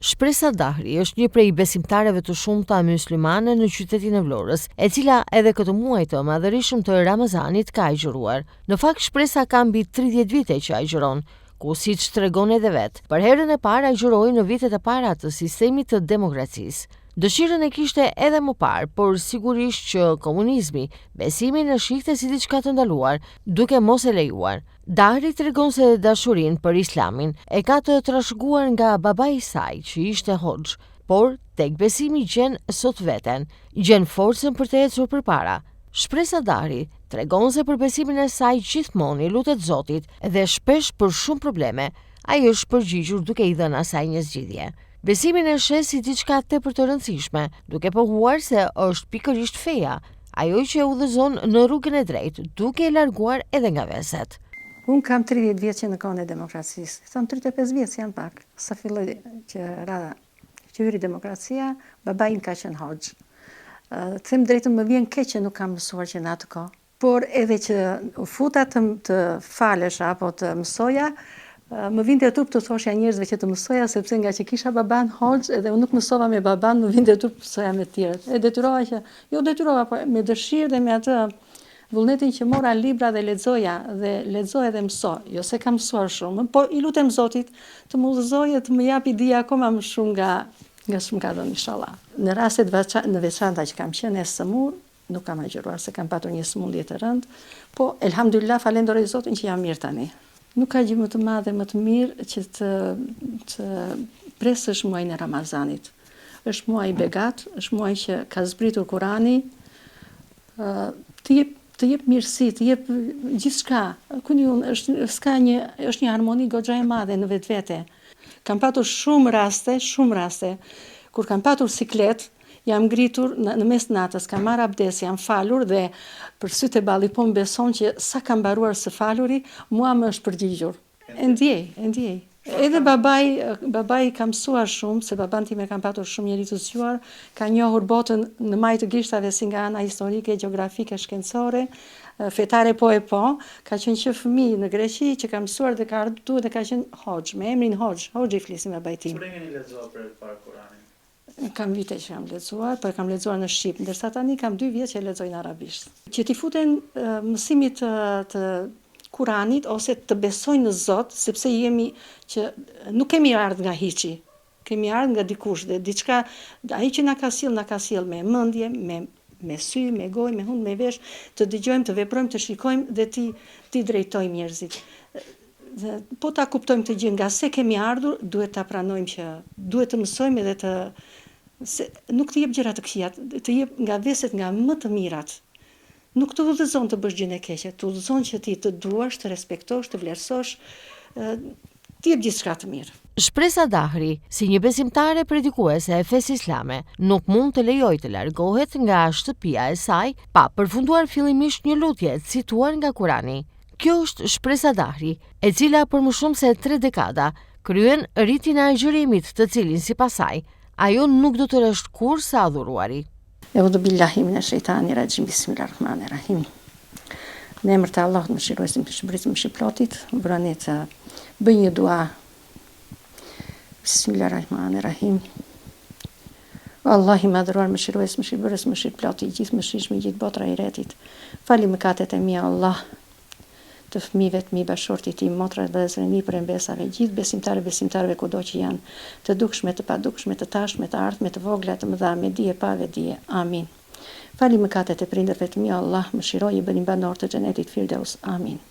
Shpresa Dahri është një prej besimtareve të shumta myslimane në qytetin e Vlorës, e cila edhe këtë muaj të madhërisëm të Ramazanit ka agjëruar. Në fakt, shpresa ka mbi 30 vite që agjëron, ku siç tregon edhe vet, për herën e parë agjëroi në vitet e para të sistemit të demokracisë. Dëshirën e kishte edhe më parë, por sigurisht që komunizmi besimin e shihte si diçka të ndaluar, duke mos e lejuar. Dahri tregon se dashurinë për Islamin e ka të trashëguar nga babai i saj, që ishte hoxh, por tek besimi gjen sot veten, gjen forcën për të ecur përpara. Shpresa Dahri tregon se për besimin e saj gjithmonë i lutet Zotit dhe shpesh për shumë probleme ai është përgjigjur duke i dhënë asaj një zgjidhje. Besimin e shes si diçka tepër të rëndësishme, duke pohuar se është pikërisht feja, ajo që e udhëzon në rrugën e drejtë, duke e larguar edhe nga veset. Unë kam 30 vjeç në kohën e demokracisë. Thon 35 vjeç janë pak. Sa filloi që hyri demokracia, babai im ka qenë hoxh. Them drejtën, më vjen keq që nuk kam mësuar që në atë kohë. Por edhe që u futa të falesha apo të mësoja, më vinte turp të thoshja njerëzve që të mësoja, sepse nga që kisha baban hoxh edhe unë nuk mësova me baban, më vinte turp të mësoja me tjerët. E detyrova, por me dëshirë dhe me atë vullnetin që mora libra dhe lexoja dhe mësoj. Jo se kam mësuar shumë, por i lutem Zotit të më udhëzojë, të më japi dije akoma më shumë nga shumë ka dhënë inshallah. Në rastet në veçanta që kam qenë e smur, nuk kam agjëruar se kam patur një sëmundje të rëndë, po elhamdulillah falenderoj Zotin që jam mirë tani. Nuk ka gjë më të madhe, më të mirë që të presësh muajin e Ramazanit. Është muaj begat, është muaj që ka zbritur Kurani, të jep mirësi, të jep gjithçka. Është një harmoni goxha e madhe në vetvete. Kam patur shumë raste, kur kam patur siklet, jam ngritur në mes natës, kam marrë abdes, jam falur dhe për sytë e balli po më beson që sa kam mbaruar së faluri, mua më është përgjigjur. E ndjej. Edhe babai ka mësuar shumë, se baban tim e kam patur shumë njerëz të zgjuar, ka njohur botën në maj të gishtave si nga ana historike, gjeografike, shkencore, fetare po, ka qenë që fëmijë në Greqi që ka mësuar dhe ka ardhur dhe ka qenë hoxh, me emrin hoxh i flisim me bajtim. Kur e keni lexuar për herë të parë Kur'anin? Kam vite që kam lexuar, por e kam lexuar në shqip, ndërsa tani kam 2 vjet që e lexoj në arabisht. Që t'i futen mësimit të Kuranit ose të besojnë në Zot, sepse nuk kemi ardhur nga hiçi. Kemi ardhur nga dikush dhe diçka, ai që na ka sjell me mendje, me sy, me gojë, me hund, me vesh, të dëgjojmë, të veprojmë, të shikojmë dhe ti drejtojmë njerëzit. Po ta kuptojmë të gjë nga se kemi ardhur, duhet ta pranojmë që duhet të mësojmë edhe nuk të jep gjëra të këqija, të jep nga veset nga më të mirat. Nuk të udhëzon të bësh gjë e keqe, të udhëzon që ti të duash, të respektosh, të vlerësosh, të jep gjithçka të mirë. Shpresa Dahri, si një besimtare predikuese e fesë islame, nuk mund të lejojë të largohet nga shtëpia e saj pa përfunduar fillimisht një lutje cituar nga Kurani. Kjo është shpresa Dahri, e cila për më shumë se 3 dekada kryen ritin e agjërimit, të cilin sipas saj, ajo nuk do të rresht kurrë adhuruari. Eudhu billahi minash shaitani rajim, bismillahirrahmanirrahim. Në emër të Allahut mëshiruesit, mëshiruesit, mëshirëplotit, vrani të bëj një dua. Bismillahirrahmanirrahim. Allah i madhëruar, mëshirues, mëshirëbërës, mëshirëplot i gjithë mëshirshëm i gjithë botra i retit. Fali mëkatet e mia Allah, të fëmijëve të mi, bashortit tim, motra dhe zëri për mbesave, gjithë besimtarëve kudo që janë, të dukshme, të padukshme, të tashme, të ardhme, të vogla, të mëdha, me dije, pa dije. Amin. Fali mëkatet e prindërve të mi Allah, mëshiroj i bëni banor të xhenetit Firdaus. Amin.